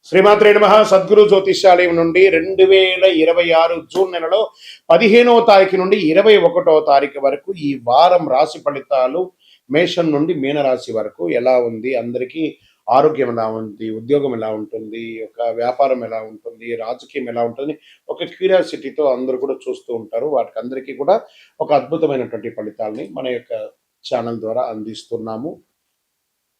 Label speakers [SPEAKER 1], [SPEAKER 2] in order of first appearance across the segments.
[SPEAKER 1] శ్రీమాత్రే నమః. సద్గురు జ్యోతిష్యాలయం నుండి 2026 జూన్ నెలలో 15వ తారీఖు నుండి 21వ తారీఖు వరకు ఈ వారం రాశి ఫలితాలు మేషం నుండి మీనరాశి వరకు ఎలా ఉంది, అందరికీ ఆరోగ్యం ఎలా ఉంది, ఉద్యోగం ఎలా ఉంటుంది, ఒక వ్యాపారం ఎలా ఉంటుంది, రాజకీయం ఎలా ఉంటుంది, ఒక క్యూరియాసిటీతో అందరూ కూడా చూస్తూ ఉంటారు. వాటికి అందరికీ కూడా ఒక అద్భుతమైనటువంటి ఫలితాలని మన యొక్క ఛానల్ ద్వారా అందిస్తున్నాము.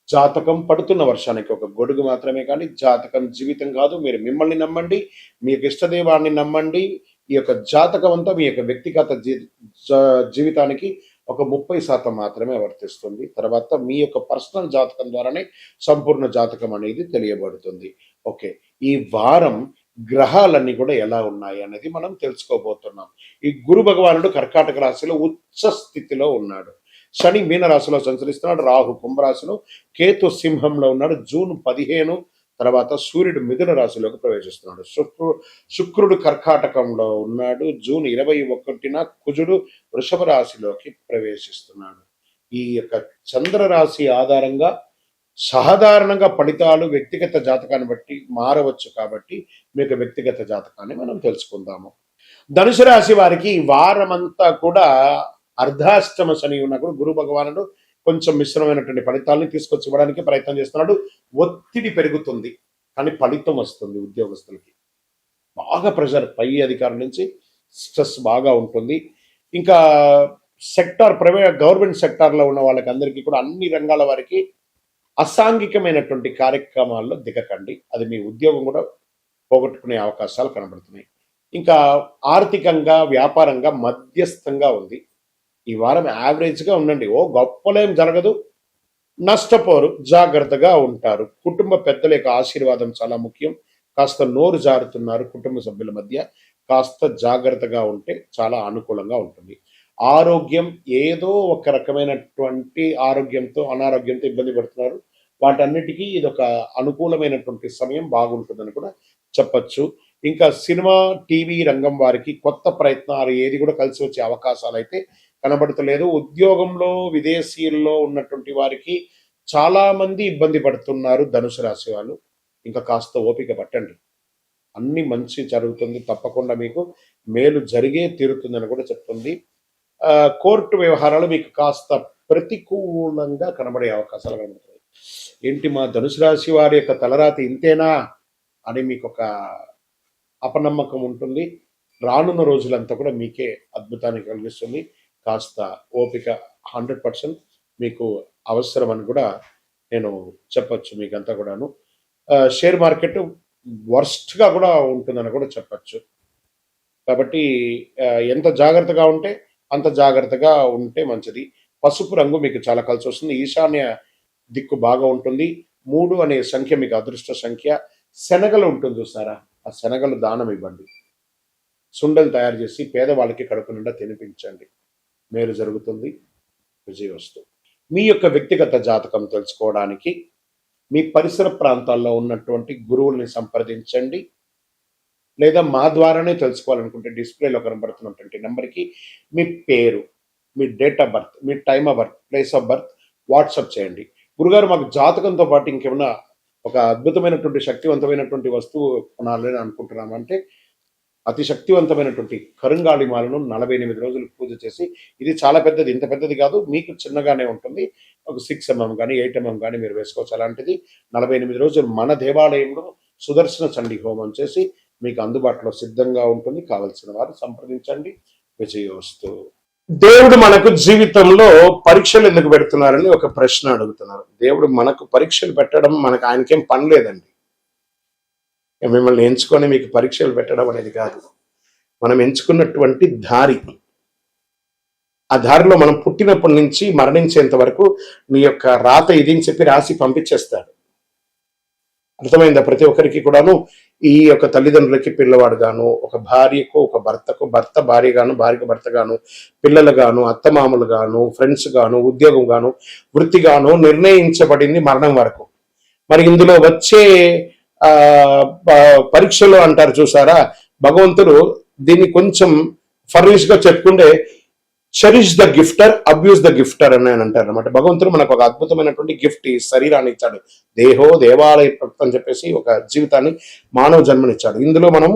[SPEAKER 1] జాతకం పడుతున్న వర్షానికి ఒక గొడుగు మాత్రమే, కానీ జాతకం జీవితం కాదు. మీరు మిమ్మల్ని నమ్మండి, మీ యొక్క ఇష్టదైవాన్ని నమ్మండి. ఈ యొక్క జాతకం అంతా మీ యొక్క వ్యక్తిగత జీవితానికి ఒక 30% మాత్రమే వర్తిస్తుంది. తర్వాత మీ యొక్క పర్సనల్ జాతకం ద్వారానే సంపూర్ణ జాతకం అనేది తెలియబడుతుంది. ఓకే, ఈ వారం గ్రహాలన్నీ కూడా ఎలా ఉన్నాయి అనేది మనం తెలుసుకోబోతున్నాం. ఈ గురు భగవానుడు కర్కాటక రాశిలో ఉచ్చ స్థితిలో ఉన్నాడు. శని మీనరాశిలో సంచరిస్తున్నాడు. రాహు కుంభరాశిలో, కేతు సింహంలో ఉన్నాడు. జూన్ 15 తర్వాత సూర్యుడు మిథున రాశిలోకి ప్రవేశిస్తున్నాడు. శుక్రుడు కర్కాటకంలో ఉన్నాడు. జూన్ 21న కుజుడు వృషభ రాశిలోకి ప్రవేశిస్తున్నాడు. ఈ యొక్క చంద్ర రాశి ఆధారంగా సాధారణంగా ఫలితాలు వ్యక్తిగత జాతకాన్ని బట్టి మారవచ్చు. కాబట్టి మీకు వ్యక్తిగత జాతకాన్ని మనం తెలుసుకుందాము. ధనుసు రాశి వారికి వారమంతా కూడా అర్ధాష్టమ శని ఉన్నప్పుడు గురు భగవానుడు కొంచెం మిశ్రమైనటువంటి ఫలితాలను తీసుకొచ్చి ఇవ్వడానికి ప్రయత్నం చేస్తున్నాడు. ఒత్తిడి పెరుగుతుంది, కానీ ఫలితం వస్తుంది. ఉద్యోగస్తులకి బాగా ప్రెషర్, పై అధికారుల నుంచి స్ట్రెస్ బాగా ఉంటుంది. ఇంకా ప్రైవేట్ గవర్నమెంట్ సెక్టార్లో ఉన్న వాళ్ళకి అందరికీ కూడా అన్ని రంగాల వారికి అసాంఘికమైనటువంటి కార్యక్రమాల్లో దిగకండి. అది మీ ఉద్యోగం కూడా పోగొట్టుకునే అవకాశాలు కనబడుతున్నాయి. ఇంకా ఆర్థికంగా వ్యాపారంగా మధ్యస్థంగా ఉంది. ఈ వారం యావరేజ్గా ఉండండి. ఓ గొప్పలేం జరగదు, నష్టపోరు, జాగ్రత్తగా ఉంటారు. కుటుంబ పెద్దల యొక్క ఆశీర్వాదం చాలా ముఖ్యం. కాస్త నోరు జారుతున్నారు, కుటుంబ సభ్యుల మధ్య కాస్త జాగ్రత్తగా ఉంటే చాలా అనుకూలంగా ఉంటుంది. ఆరోగ్యం ఏదో ఒక రకమైనటువంటి ఆరోగ్యంతో అనారోగ్యంతో ఇబ్బంది పడుతున్నారు. వాటన్నిటికీ ఇది ఒక అనుకూలమైనటువంటి సమయం, బాగుంటుందని కూడా చెప్పచ్చు. ఇంకా సినిమా టీవీ రంగం వారికి కొత్త ప్రయత్నాలు ఏది కూడా కలిసి వచ్చే అవకాశాలు అయితే కనబడతలేదు. ఉద్యోగంలో విదేశీయుల్లో ఉన్నటువంటి వారికి చాలా మంది ఇబ్బంది పడుతున్నారు. ధనుసు రాశి వాళ్ళు ఇంకా కాస్త ఓపిక పట్టండి, అన్ని మంచి జరుగుతుంది. తప్పకుండా మీకు మేలు జరిగే తీరుతుందని కూడా చెప్తుంది. కోర్టు వ్యవహారాలు మీకు కాస్త ప్రతికూలంగా కనబడే అవకాశాలు కనబడుతున్నాయి. ఏంటి మా ధనుసు రాశి వారి యొక్క తలరాతి ఇంతేనా అని మీకు ఒక అపనమ్మకం ఉంటుంది. రానున్న రోజులంతా కూడా మీకే అద్భుతాన్ని కలిగిస్తుంది. కాస్త ఓపిక 100% మీకు అవసరం అని కూడా నేను చెప్పచ్చు. మీకంతా కూడాను షేర్ మార్కెట్ వర్స్ట్గా కూడా ఉంటుందని కూడా చెప్పచ్చు. కాబట్టి ఎంత జాగ్రత్తగా ఉంటే అంత జాగ్రత్తగా ఉంటే మంచిది. పసుపు రంగు మీకు చాలా కలిసి వస్తుంది. ఈశాన్య దిక్కు బాగా ఉంటుంది. 3 అనే సంఖ్య మీకు అదృష్ట సంఖ్య. శనగలు ఉంటుంది చూసారా, ఆ శనగలు దానం ఇవ్వండి. సుండలు తయారు చేసి పేదవాళ్ళకి కడుపు నిండా తినిపించండి. మేలు జరుగుతుంది, విజయవస్తు. మీ యొక్క వ్యక్తిగత జాతకం తెలుసుకోవడానికి మీ పరిసర ప్రాంతాల్లో ఉన్నటువంటి గురువుల్ని సంప్రదించండి. లేదా మా ద్వారానే తెలుసుకోవాలనుకుంటే డిస్ప్లేలో కనబడుతున్నటువంటి నెంబర్కి మీ పేరు, మీ డేట్ ఆఫ్ బర్త్, మీ time of birth, place of birth WhatsApp చేయండి. గురుగారు మాకు జాతకంతో పాటు ఇంకేమన్నా ఒక అద్భుతమైనటువంటి శక్తివంతమైనటువంటి వస్తువు కొనాలని అనుకుంటున్నామంటే అతి శక్తివంతమైనటువంటి కరుంగాళి మాలను 48 రోజులు పూజ చేసి, ఇది చాలా పెద్దది, ఇంత పెద్దది కాదు, మీకు చిన్నగానే ఉంటుంది, ఒక 6 mm కానీ 8 mm కానీ మీరు వేసుకోవచ్చు. అలాంటిది 48 రోజులు మన దేవాలయంలో సుదర్శన చండీ హోమం చేసి మీకు అందుబాటులో సిద్ధంగా ఉంటుంది. కావలసిన వారు సంప్రదించండి. విజయోస్తు. దేవుడు మనకు జీవితంలో పరీక్షలు ఎందుకు పెడుతున్నారని ఒక ప్రశ్న అడుగుతున్నారు. దేవుడు మనకు పరీక్షలు పెట్టడం మనకు ఆయనకేం పని లేదండి. మిమ్మల్ని ఎంచుకొని మీకు పరీక్షలు పెట్టడం అనేది కాదు. మనం ఎంచుకున్నటువంటి దారి, ఆ దారిలో మనం పుట్టినప్పటి నుంచి మరణించేంత వరకు నీ యొక్క రాత ఇది అని చెప్పి రాసి పంపించేస్తాడు. అర్థమైందా? ప్రతి ఒక్కరికి కూడాను ఈ యొక్క తల్లిదండ్రులకి పిల్లవాడు గాను, ఒక భార్యకు ఒక భర్తకు భర్త భార్య గాను, భార్యకు భర్త గాను, పిల్లలు గాను, అత్తమామలు గాను, ఫ్రెండ్స్ గాను, ఉద్యోగం గాను, వృత్తి గాను నిర్ణయించబడింది మరణం వరకు. మరి ఇందులో వచ్చే పరీక్షలు అంటారు చూసారా, భగవంతుడు దీన్ని కొంచెం ఫర్నిష్ గా చెప్పుకుంటే చెరిష్ ద గిఫ్టర్, అబ్యూస్ ద గిఫ్టర్ అని అంటారు అనమాట. భగవంతుడు మనకు ఒక అద్భుతమైనటువంటి గిఫ్ట్, ఈ శరీరాన్ని ఇచ్చాడు. దేహో దేవాలయ ప్రవక్త అని చెప్పేసి ఒక జీవితాన్ని, మానవ జన్మనిచ్చాడు. ఇందులో మనం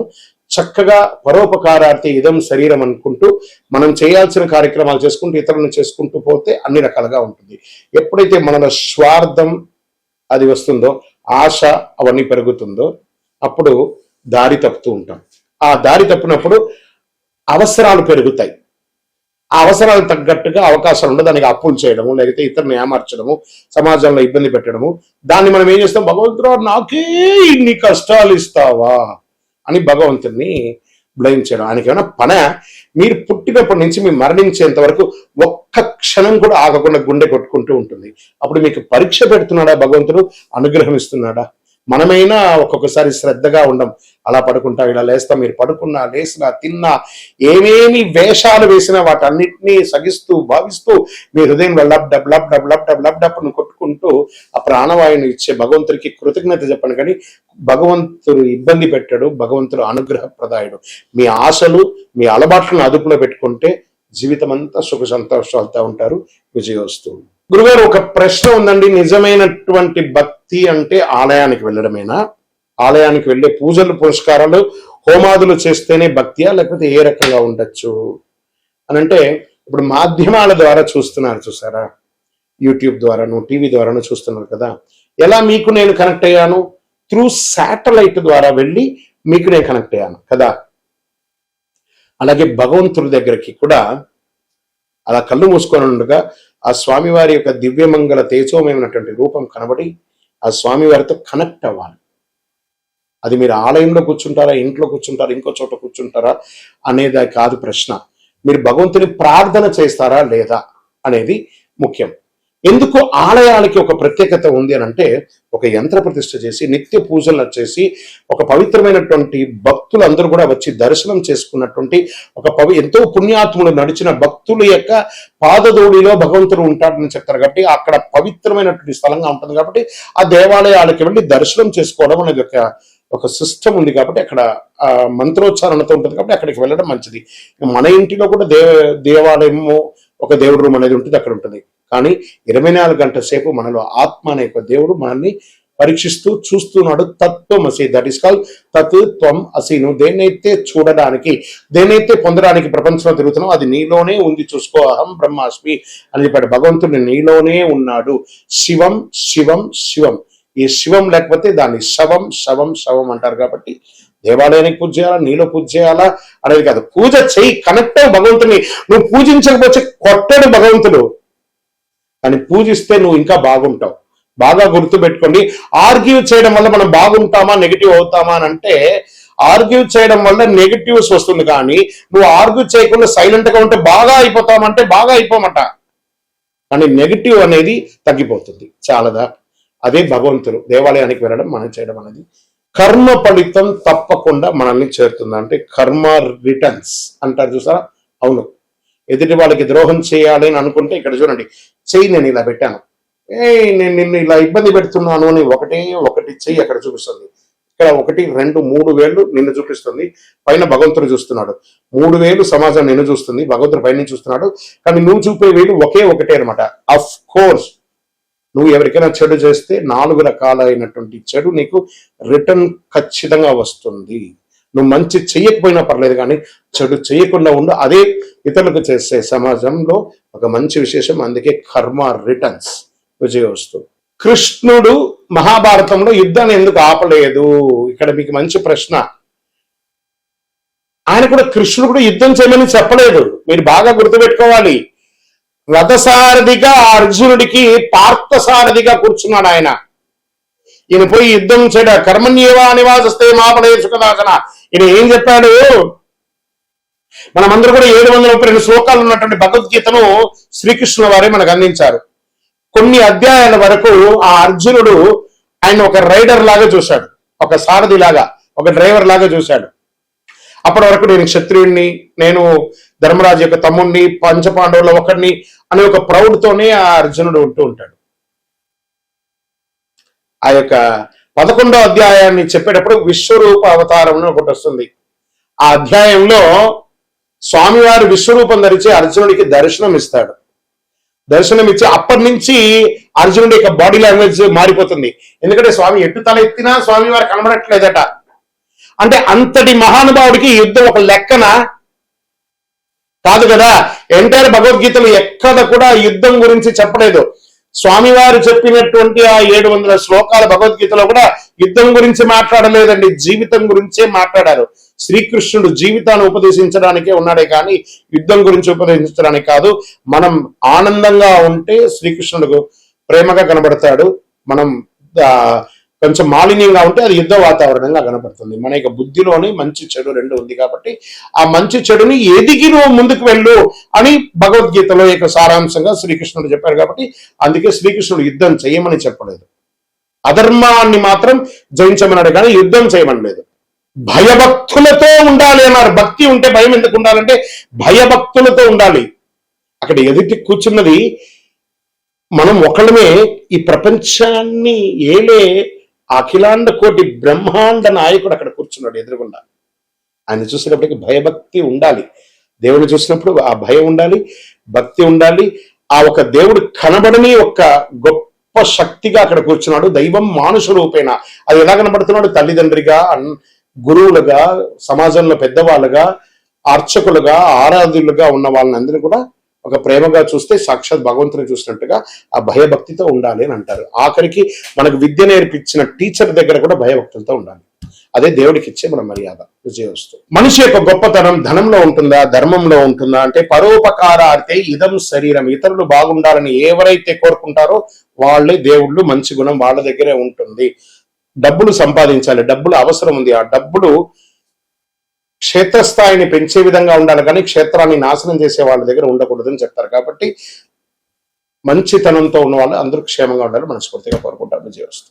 [SPEAKER 1] చక్కగా పరోపకారార్థి ఇదం శరీరం అనుకుంటూ మనం చేయాల్సిన కార్యక్రమాలు చేసుకుంటూ ఇతరులను చేసుకుంటూ పోతే అన్ని రకాలుగా ఉంటుంది. ఎప్పుడైతే మనలో స్వార్థం అది వస్తుందో, ఆశ అవన్నీ పెరుగుతుందో, అప్పుడు దారి తప్పుతూ ఉంటాం. ఆ దారి తప్పినప్పుడు అవసరాలు పెరుగుతాయి. ఆ అవసరాలకు తగ్గట్టుగా అవకాశాలు ఉండదు. దానికి అప్పులు చేయడము, లేకపోతే ఇతరులను ఏమార్చడము, సమాజంలో ఇబ్బంది పెట్టడము. దాన్ని మనం ఏం చేస్తాం, భగవంతుడు నాకే ఇన్ని కష్టాలు ఇస్తావా అని భగవంతుడిని బ్లేమ్ చేయడం. ఆయనకి ఏమైనా పన? మీరు పుట్టినప్పటి నుంచి మీరు మరణించేంత వరకు ఒక్క క్షణం కూడా ఆగకుండా గుండె కొట్టుకుంటూ ఉంటుంది. అప్పుడు మీకు పరీక్ష పెడుతున్నాడా భగవంతుడు, అనుగ్రహం ఇస్తున్నాడా? మనమైనా ఒక్కొక్కసారి శ్రద్ధగా ఉండం, అలా పడుకుంటాం, ఇలా లేస్తాం. మీరు పడుకున్నా, లేసినా, తిన్నా, ఏమేమి వేషాలు వేసినా వాటన్నిటినీ సగిస్తూ భావిస్తూ మీ హృదయంలో lub dub lub dub lub dub lub డబ్ను కొట్టుకుంటూ ఆ ప్రాణవాయుని ఇచ్చే భగవంతుడికి కృతజ్ఞత చెప్పండి. కానీ భగవంతుడు ఇబ్బంది పెట్టాడు, భగవంతుడు అనుగ్రహ ప్రదాయుడు. మీ ఆశలు, మీ అలవాట్లను అదుపులో పెట్టుకుంటే జీవితం అంతా సుఖ సంతోషాలతో ఉంటారు. విజయోస్తు. గురుగారు, ఒక ప్రశ్న ఉందండి. నిజమైనటువంటి భక్తి అంటే ఆలయానికి వెళ్ళడమేనా? ఆలయానికి వెళ్ళే పూజలు, పురస్కారాలు, హోమాదులు చేస్తేనే భక్తియా, లేకపోతే ఏ రకంగా ఉండొచ్చు అని అంటే, ఇప్పుడు మాధ్యమాల ద్వారా చూస్తున్నారు చూసారా, యూట్యూబ్ ద్వారాను, టీవీ ద్వారాను చూస్తున్నారు కదా. ఎలా మీకు నేను కనెక్ట్ అయ్యాను? త్రూ శాటిలైట్ ద్వారా వెళ్ళి మీకు నేను కనెక్ట్ అయ్యాను కదా. అలాగే భగవంతుడి దగ్గరికి కూడా అలా కళ్ళు మూసుకొని ఉండగా ఆ స్వామివారి యొక్క దివ్యమంగళ తేజోమయమైనటువంటి రూపం కనబడి ఆ స్వామివారితో కనెక్ట్ అవ్వాలి. అది మీరు ఆలయంలో కూర్చుంటారా, ఇంట్లో కూర్చుంటారా, ఇంకో చోట కూర్చుంటారా అనేది కాదు ప్రశ్న. మీరు భగవంతుని ప్రార్థన చేస్తారా లేదా అనేది ముఖ్యం. ఎందుకు ఆలయాలకి ఒక ప్రత్యేకత ఉంది అని అంటే, ఒక యంత్ర ప్రతిష్ఠ చేసి నిత్య పూజలు చేసి ఒక పవిత్రమైనటువంటి భక్తులు అందరూ కూడా వచ్చి దర్శనం చేసుకున్నటువంటి ఒక ఎంతో పుణ్యాత్ములు నడిచిన భక్తుల యొక్క పాదధూళిలో భగవంతుడు ఉంటాడని చెప్తారు. కాబట్టి అక్కడ పవిత్రమైనటువంటి స్థలంగా ఉంటుంది. కాబట్టి ఆ దేవాలయాలకి వెళ్ళి దర్శనం చేసుకోవడం అనేది ఒక సిస్టమ్ ఉంది. కాబట్టి అక్కడ మంత్రోచ్చారణతో ఉంటుంది. కాబట్టి అక్కడికి వెళ్ళడం మంచిది. మన ఇంటిలో కూడా దేవాలయము, ఒక దేవుడు రూమ్ అనేది ఉంటుంది, అక్కడ ఉంటుంది. కానీ 24 గంటల సేపు మనలో ఆత్మ అనే ఒక దేవుడు మనల్ని పరీక్షిస్తూ చూస్తున్నాడు. తత్వమసి, దట్ ఈస్ కాల్ తత్ త్వం అసి. నువ్వు దేన్నైతే చూడడానికి, దేన్నైతే పొందడానికి ప్రపంచంలో తిరుగుతున్నావు అది నీలోనే ఉంది, చూసుకో. అహం బ్రహ్మాస్మి అని చెప్పాడు భగవంతుడు. నీలోనే ఉన్నాడు. శివం శివం శివం. ఈ శివం లేకపోతే దాన్ని శవం శవం శవం అంటారు. కాబట్టి దేవాలయానికి పూజ చేయాలా, నీలో పూజ చేయాలా అనేది కాదు. పూజ చేయి, కనెక్ట్ అవ్వు భగవంతుని. నువ్వు పూజించకపోతే కొట్టడు భగవంతుడు, కానీ పూజిస్తే నువ్వు ఇంకా బాగుంటావు. బాగా గుర్తుపెట్టుకోండి. ఆర్గ్యూ చేయడం వల్ల మనం బాగుంటామా, నెగిటివ్ అవుతామా అని అంటే, ఆర్గ్యూ చేయడం వల్ల నెగిటివ్స్ వస్తుంది. కానీ నువ్వు ఆర్గ్యూ చేయకుండా సైలెంట్ గా ఉంటే బాగా అయిపోతామంటే బాగా అయిపోమట, కానీ నెగిటివ్ అనేది తగ్గిపోతుంది. చాలదా? అదే భగవంతుడు. దేవాలయానికి వెళ్ళడం, మనం చేయడం అనేది కర్మ ఫలితం తప్పకుండా మనల్ని చేరుతుంది. అంటే కర్మ రిటర్న్స్ అంటారు చూసారా. అవును, ఎదుటి వాళ్ళకి ద్రోహం చేయాలి అని అనుకుంటే ఇక్కడ చూడండి, చెయ్యి నేను ఇలా పెట్టాను, నేను నిన్ను ఇలా ఇబ్బంది పెడుతున్నాను అని ఒకటి చెయ్యి అక్కడ చూపిస్తుంది. ఇక్కడ 1, 2, 3 వేళ్ళు నిన్ను చూపిస్తుంది. పైన భగవంతుడు చూస్తున్నాడు. 3 వేలు సమాజం నిన్ను చూస్తుంది, భగవంతుడు పైన చూస్తున్నాడు. కానీ నువ్వు చూపే వేలు ఒకటే అనమాట. అఫ్ కోర్స్ నువ్వు ఎవరికైనా చెడు చేస్తే 4 రకాలైనటువంటి చెడు నీకు రిటర్న్ ఖచ్చితంగా వస్తుంది. నువ్వు మంచి చెయ్యకపోయినా పర్లేదు, కానీ చెడు చెయ్యకుండా ఉండు. అదే ఇతరులకు చేసే సమాజంలో ఒక మంచి విశేషం. అందుకే కర్మ రిటర్న్స్. విజయోస్తు. కృష్ణుడు మహాభారతంలో యుద్ధాన్ని ఎందుకు ఆపలేదు? ఇక్కడ మీకు మంచి ప్రశ్న. ఆయన కూడా, కృష్ణుడు కూడా యుద్ధం చేయమని చెప్పలేదు. మీరు బాగా గుర్తుపెట్టుకోవాలి. రథసారథిగా అర్జునుడికి పార్థసారథిగా కూర్చున్నాడు ఆయన. ఈయన పోయి యుద్ధం చేయడా, కర్మణ్యేవా నివాసస్తే మాపడే సుఖదాసన. ఈయన ఏం చెప్పాడు? మనమందరూ కూడా 732 శ్లోకాలు ఉన్నటువంటి భగవద్గీతను శ్రీకృష్ణుల వారే మనకు అందించారు. కొన్ని అధ్యాయాల వరకు ఆ అర్జునుడు ఆయన ఒక రైడర్ లాగా చూశాడు, ఒక సారథి లాగా, ఒక డ్రైవర్ లాగా చూశాడు. అప్పటి వరకు నేను క్షత్రియుడిని, నేను ధర్మరాజు యొక్క తమ్ముడిని, పంచపాండవుల ఒకరిని అనే ఒక ప్రౌడ్తోనే ఆ అర్జునుడు ఉంటూ ఉంటాడు. ఆ యొక్క 11వ అధ్యాయాన్ని చెప్పేటప్పుడు విశ్వరూప అవతారం ఒకటి వస్తుంది. ఆ అధ్యాయంలో స్వామివారి విశ్వరూపం ధరించి అర్జునుడికి దర్శనం ఇస్తాడు. దర్శనం ఇచ్చి అప్పటి నుంచి అర్జునుడి యొక్క బాడీ లాంగ్వేజ్ మారిపోతుంది. ఎందుకంటే స్వామి ఎటు తల ఎత్తినా స్వామి వారు కనబడట్లేదట. అంటే అంతటి మహానుభావుడికి యుద్ధం ఒక లెక్కన కాదు కదా. ఎంటైర్ భగవద్గీతలు ఎక్కడ కూడా యుద్ధం గురించి చెప్పలేదు. స్వామివారు చెప్పినటువంటి ఆ 700 శ్లోకాల భగవద్గీతలో కూడా యుద్ధం గురించి మాట్లాడలేదండి, జీవితం గురించే మాట్లాడారు. శ్రీకృష్ణుడు జీవితాన్ని ఉపదేశించడానికే ఉన్నాడే కానీ యుద్ధం గురించి ఉపదేశించడానికి కాదు. మనం ఆనందంగా ఉంటే శ్రీకృష్ణుడు ప్రేమగా కనబడతాడు. మనం కొంచెం మాలిన్యంగా ఉంటే అది యుద్ధ వాతావరణంగా కనబడుతుంది. మన యొక్క బుద్ధిలోని మంచి చెడు రెండు ఉంది కాబట్టి ఆ మంచి చెడుని ఎదిగి నువ్వు ముందుకు వెళ్ళు అని భగవద్గీతలో యొక్క సారాంశంగా శ్రీకృష్ణుడు చెప్పారు. కాబట్టి అందుకే శ్రీకృష్ణుడు యుద్ధం చేయమని చెప్పలేదు, అధర్మాన్ని మాత్రం జయించమన్నాడు కానీ యుద్ధం చేయమనలేదు. భయభక్తులతో ఉండాలి అన్నారు. భక్తి ఉంటే భయం ఎందుకు ఉండాలంటే భయభక్తులతో ఉండాలి. అక్కడ ఎదుటి కూర్చున్నది మనం ఒకళ్ళమే ఈ ప్రపంచాన్ని ఏలే అఖిలాండ కోటి బ్రహ్మాండ నాయకుడు అక్కడ కూర్చున్నాడు ఎదురుగుండా. ఆయన చూసినప్పటికీ భయభక్తి ఉండాలి. దేవుని చూసినప్పుడు ఆ భయం ఉండాలి, భక్తి ఉండాలి. ఆ ఒక దేవుడు కనబడని ఒక గొప్ప శక్తిగా అక్కడ కూర్చున్నాడు. దైవం మానుష రూపేణ. అది ఎలా కనబడుతున్నాడు? తల్లిదండ్రిగా, గురువులుగా, సమాజంలో పెద్దవాళ్ళుగా, అర్చకులుగా, ఆరాధులుగా ఉన్న వాళ్ళని అందరూ కూడా ఒక ప్రేమగా చూస్తే సాక్షాత్ భగవంతుని చూసినట్టుగా ఆ భయభక్తితో ఉండాలి అని అంటారు. ఆఖరికి మనకు విద్య నేర్పించిన టీచర్ దగ్గర కూడా భయభక్తులతో ఉండాలి. అదే దేవుడికి ఇచ్చే మన మర్యాద, విజయవస్తు. మనిషి యొక్క గొప్పతనం ధనంలో ఉంటుందా, ధర్మంలో ఉంటుందా అంటే పరోపకారార్థే ఇదం శరీరం. ఇతరులు బాగుండాలని ఎవరైతే కోరుకుంటారో వాళ్ళే దేవుళ్ళు. మంచి గుణం వాళ్ళ దగ్గరే ఉంటుంది. డబ్బులు సంపాదించాలి, డబ్బులు అవసరం ఉంది. ఆ డబ్బులు క్షేత్రస్థాయిని పెంచే విధంగా ఉండాలి కానీ క్షేత్రాన్ని నాశనం చేసే వాళ్ళ దగ్గర ఉండకూడదని చెప్తారు. కాబట్టి మంచితనంతో ఉన్న వాళ్ళు అందరూ క్షేమంగా ఉండాలి మనస్ఫూర్తిగా కోరుకుంటారు. విజయవస్తు.